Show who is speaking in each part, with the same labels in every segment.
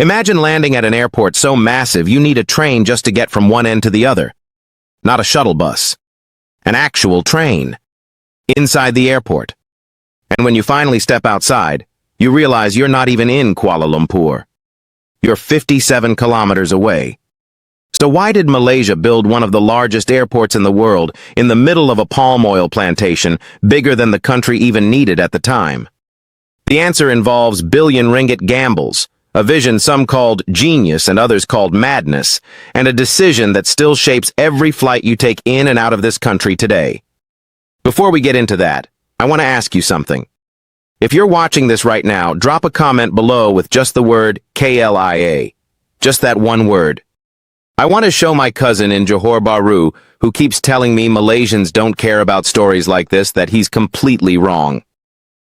Speaker 1: Imagine landing at an airport so massive you need a train just to get from one end to the other. Not a shuttle bus. An actual train. Inside the airport. And when you finally step outside, you realize you're not even in Kuala Lumpur. You're 57 kilometers away. So why did Malaysia build one of the largest airports in the world in the middle of a palm oil plantation, bigger than the country even needed at the time? The answer involves billion-ringgit gambles, a vision some called genius and others called madness, and a decision that still shapes every flight you take in and out of this country today. Before we get into that, I want to ask you something. If you're watching this right now, drop a comment below with just the word KLIA. Just that one word. I want to show my cousin in Johor Bahru, who keeps telling me Malaysians don't care about stories like this, that he's completely wrong.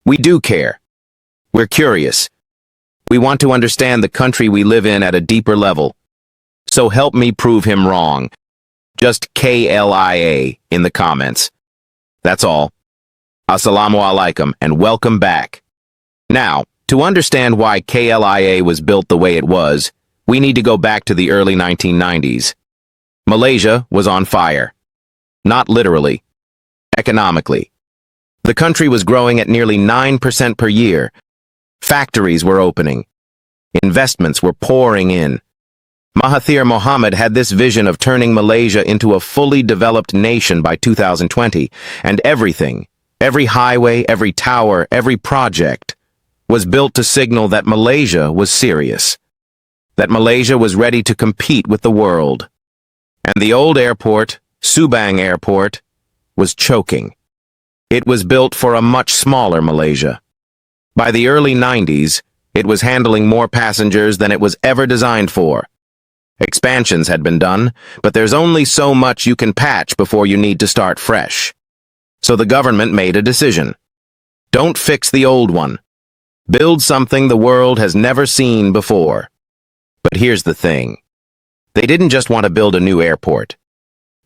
Speaker 1: We do care. We're curious. We want to understand the country we live in at a deeper level. So help me prove him wrong. Just KLIA in the comments. That's all. Assalamu alaikum and welcome back. Now, to understand why KLIA was built the way it was, we need to go back to the early 1990s. Malaysia was on fire. Not literally. Economically. The country was growing at nearly 9% per year. Factories were opening. Investments were pouring in. Mahathir Mohamad had this vision of turning Malaysia into a fully developed nation by 2020, and everything, every highway, every tower, every project, was built to signal that Malaysia was serious. That Malaysia was ready to compete with the world. And the old airport, Sepang Airport, was choking. It was built for a much smaller Malaysia. By the early 90s, it was handling more passengers than it was ever designed for. Expansions had been done, but there's only so much you can patch before you need to start fresh. So the government made a decision. Don't fix the old one. Build something the world has never seen before. But here's the thing. They didn't just want to build a new airport.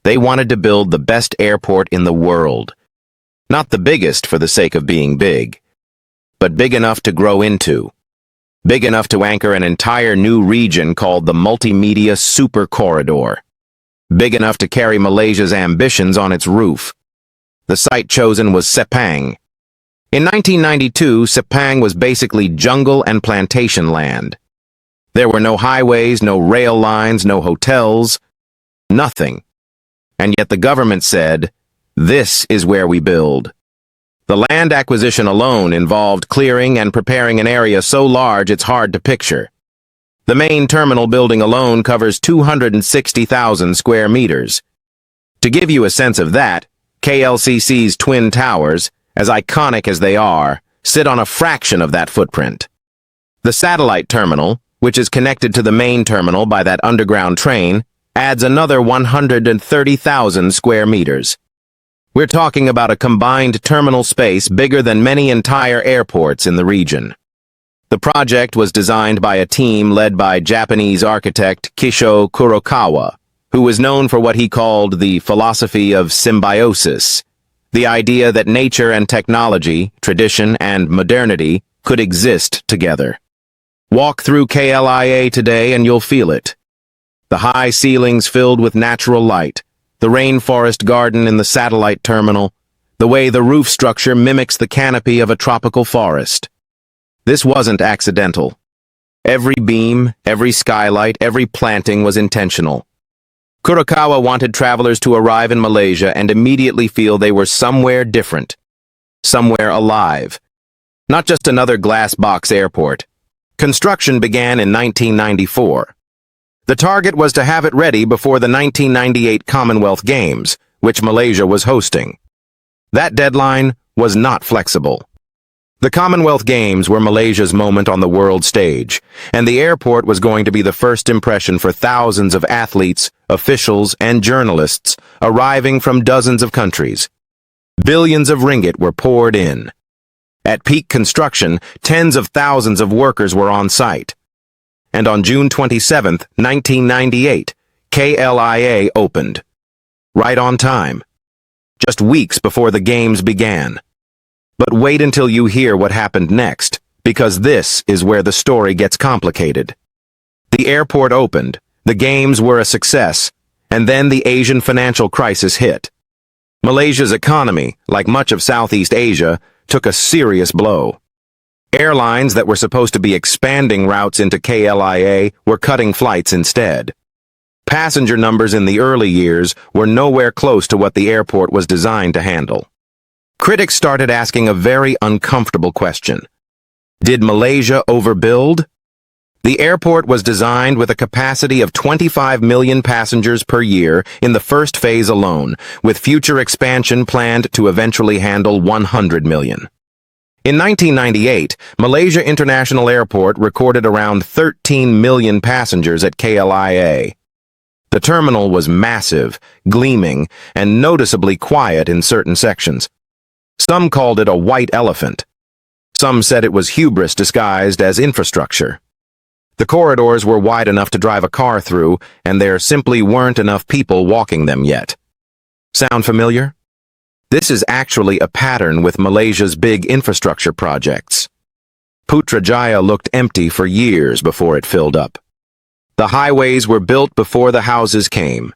Speaker 1: They wanted to build the best airport in the world. Not the biggest for the sake of being big, but big enough to grow into. Big enough to anchor an entire new region called the Multimedia Super Corridor. Big enough to carry Malaysia's ambitions on its roof. The site chosen was Sepang. In 1992, Sepang was basically jungle and plantation land. There were no highways, no rail lines, no hotels, nothing. And yet the government said, "This is where we build." The land acquisition alone involved clearing and preparing an area so large it's hard to picture. The main terminal building alone covers 260,000 square meters. To give you a sense of that, KLCC's Twin Towers, as iconic as they are, sit on a fraction of that footprint. The satellite terminal, which is connected to the main terminal by that underground train, adds another 130,000 square meters. We're talking about a combined terminal space bigger than many entire airports in the region. The project was designed by a team led by Japanese architect Kisho Kurokawa, who was known for what he called the philosophy of symbiosis, the idea that nature and technology, tradition and modernity, could exist together. Walk through KLIA today and you'll feel it. The high ceilings filled with natural light, the rainforest garden in the satellite terminal, the way the roof structure mimics the canopy of a tropical forest. This wasn't accidental. Every beam, every skylight, every planting was intentional. Kurokawa wanted travelers to arrive in Malaysia and immediately feel they were somewhere different, somewhere alive. Not just another glass box airport. Construction began in 1994. The target was to have it ready before the 1998 Commonwealth Games, which Malaysia was hosting. That deadline was not flexible. The Commonwealth Games were Malaysia's moment on the world stage, and the airport was going to be the first impression for thousands of athletes, officials, and journalists arriving from dozens of countries. Billions of ringgit were poured in. At peak construction, tens of thousands of workers were on site. And on June 27, 1998, KLIA opened. Right on time. Just weeks before the games began. But wait until you hear what happened next, because this is where the story gets complicated. The airport opened, the games were a success, and then the Asian financial crisis hit. Malaysia's economy, like much of Southeast Asia, took a serious blow. Airlines that were supposed to be expanding routes into KLIA were cutting flights instead. Passenger numbers in the early years were nowhere close to what the airport was designed to handle. Critics started asking a very uncomfortable question. Did Malaysia overbuild? The airport was designed with a capacity of 25 million passengers per year in the first phase alone, with future expansion planned to eventually handle 100 million. In 1998, Malaysia International Airport recorded around 13 million passengers at KLIA. The terminal was massive, gleaming, and noticeably quiet in certain sections. Some called it a white elephant. Some said it was hubris disguised as infrastructure. The corridors were wide enough to drive a car through, and there simply weren't enough people walking them yet. Sound familiar? This is actually a pattern with Malaysia's big infrastructure projects. Putrajaya looked empty for years before it filled up. The highways were built before the houses came.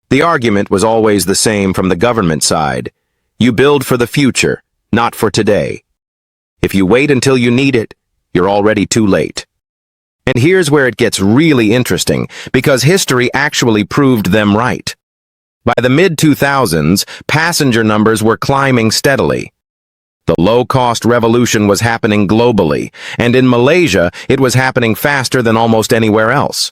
Speaker 1: The argument was always the same from the government side. You build for the future, not for today. If you wait until you need it, you're already too late. And here's where it gets really interesting, because history actually proved them right. By the mid-2000s, passenger numbers were climbing steadily. The low-cost revolution was happening globally, and in Malaysia, it was happening faster than almost anywhere else.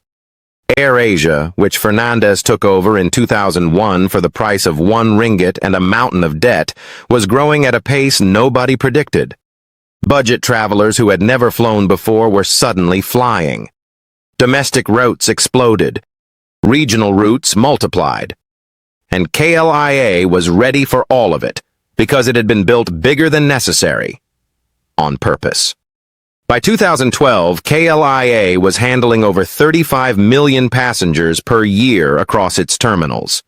Speaker 1: AirAsia, which Fernandez took over in 2001 for the price of 1 ringgit and a mountain of debt, was growing at a pace nobody predicted. Budget travelers who had never flown before were suddenly flying. Domestic routes exploded. Regional routes multiplied. And KLIA was ready for all of it, because it had been built bigger than necessary. On purpose. By 2012, KLIA was handling over 35 million passengers per year across its terminals.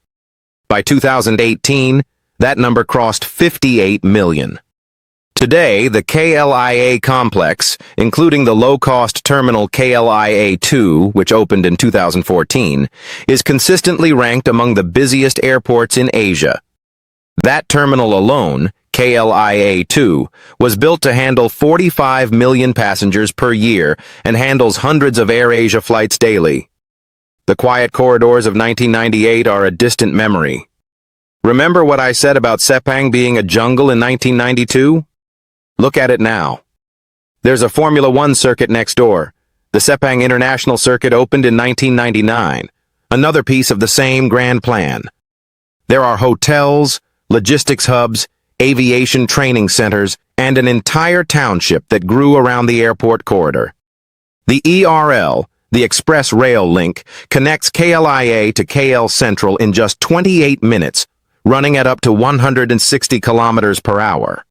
Speaker 1: By 2018, that number crossed 58 million. Today, the KLIA complex, including the low-cost terminal KLIA-2, which opened in 2014, is consistently ranked among the busiest airports in Asia. That terminal alone, KLIA-2, was built to handle 45 million passengers per year and handles hundreds of AirAsia flights daily. The quiet corridors of 1998 are a distant memory. Remember what I said about Sepang being a jungle in 1992? Look at it now. There's a Formula One circuit next door. The Sepang International Circuit opened in 1999, another piece of the same grand plan. There are hotels, logistics hubs, aviation training centers, and an entire township that grew around the airport corridor. The ERL, the Express Rail Link, connects KLIA to KL Central in just 28 minutes, running at up to 160 kilometers per hour.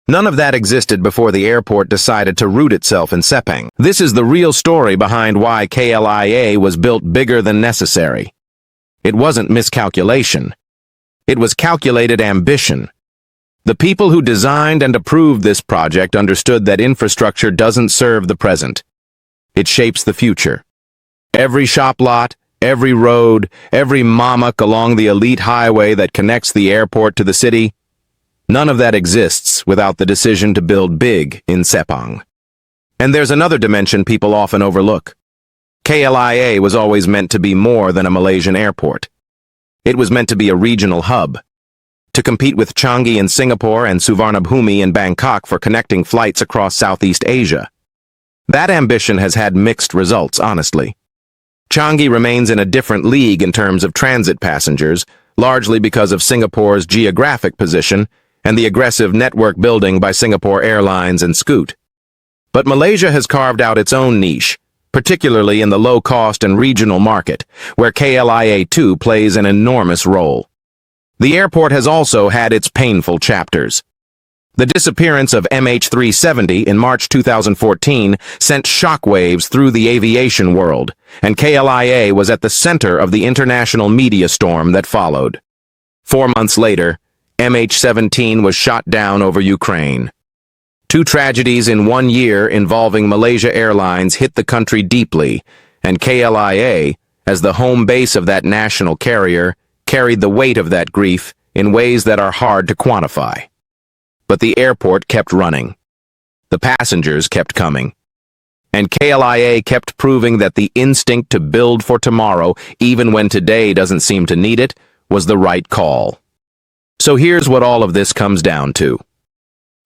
Speaker 1: None of that existed before the airport decided to root itself in Sepang. This is the real story behind why KLIA was built bigger than necessary. It wasn't miscalculation. It was calculated ambition. The people who designed and approved this project understood that infrastructure doesn't serve the present. It shapes the future. Every shop lot, every road, every mamak along the elite highway that connects the airport to the city, none of that exists without the decision to build big in Sepang. And there's another dimension people often overlook. KLIA was always meant to be more than a Malaysian airport. It was meant to be a regional hub, to compete with Changi in Singapore and Suvarnabhumi in Bangkok for connecting flights across Southeast Asia. That ambition has had mixed results, honestly. Changi remains in a different league in terms of transit passengers, largely because of Singapore's geographic position and the aggressive network building by Singapore Airlines and Scoot. But Malaysia has carved out its own niche, particularly in the low-cost and regional market, where KLIA-2 plays an enormous role. The airport has also had its painful chapters. The disappearance of MH370 in March 2014 sent shockwaves through the aviation world, and KLIA was at the center of the international media storm that followed. 4 months later, MH17 was shot down over Ukraine. 2 tragedies in 1 year involving Malaysia Airlines hit the country deeply, And KLIA, as the home base of that national carrier, carried the weight of that grief in ways that are hard to quantify. But the airport kept running. The passengers kept coming. And KLIA kept proving that the instinct to build for tomorrow, even when today doesn't seem to need it, was the right call. So here's what all of this comes down to.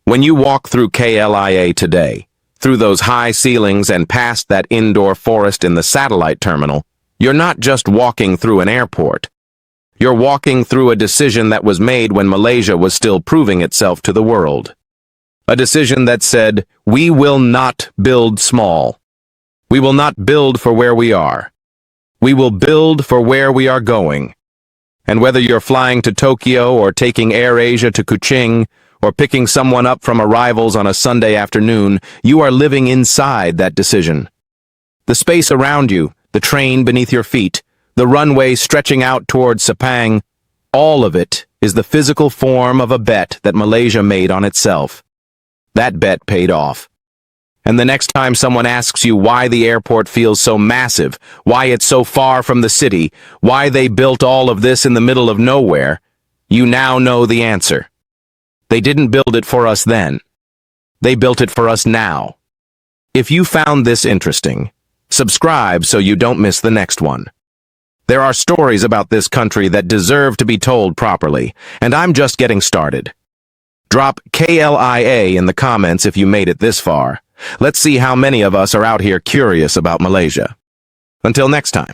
Speaker 1: When you walk through KLIA today, through those high ceilings and past that indoor forest in the satellite terminal, you're not just walking through an airport. You're walking through a decision that was made when Malaysia was still proving itself to the world. A decision that said, we will not build small. We will not build for where we are. We will build for where we are going. And whether you're flying to Tokyo or taking Air Asia to Kuching or picking someone up from arrivals on a Sunday afternoon, you are living inside that decision. The space around you, the train beneath your feet, the runway stretching out towards Sepang, all of it is the physical form of a bet that Malaysia made on itself. That bet paid off. And the next time someone asks you why the airport feels so massive, why it's so far from the city, why they built all of this in the middle of nowhere, you now know the answer. They didn't build it for us then. They built it for us now. If you found this interesting, subscribe so you don't miss the next one. There are stories about this country that deserve to be told properly, and I'm just getting started. Drop KLIA in the comments if you made it this far. Let's see how many of us are out here curious about Malaysia. Until next time.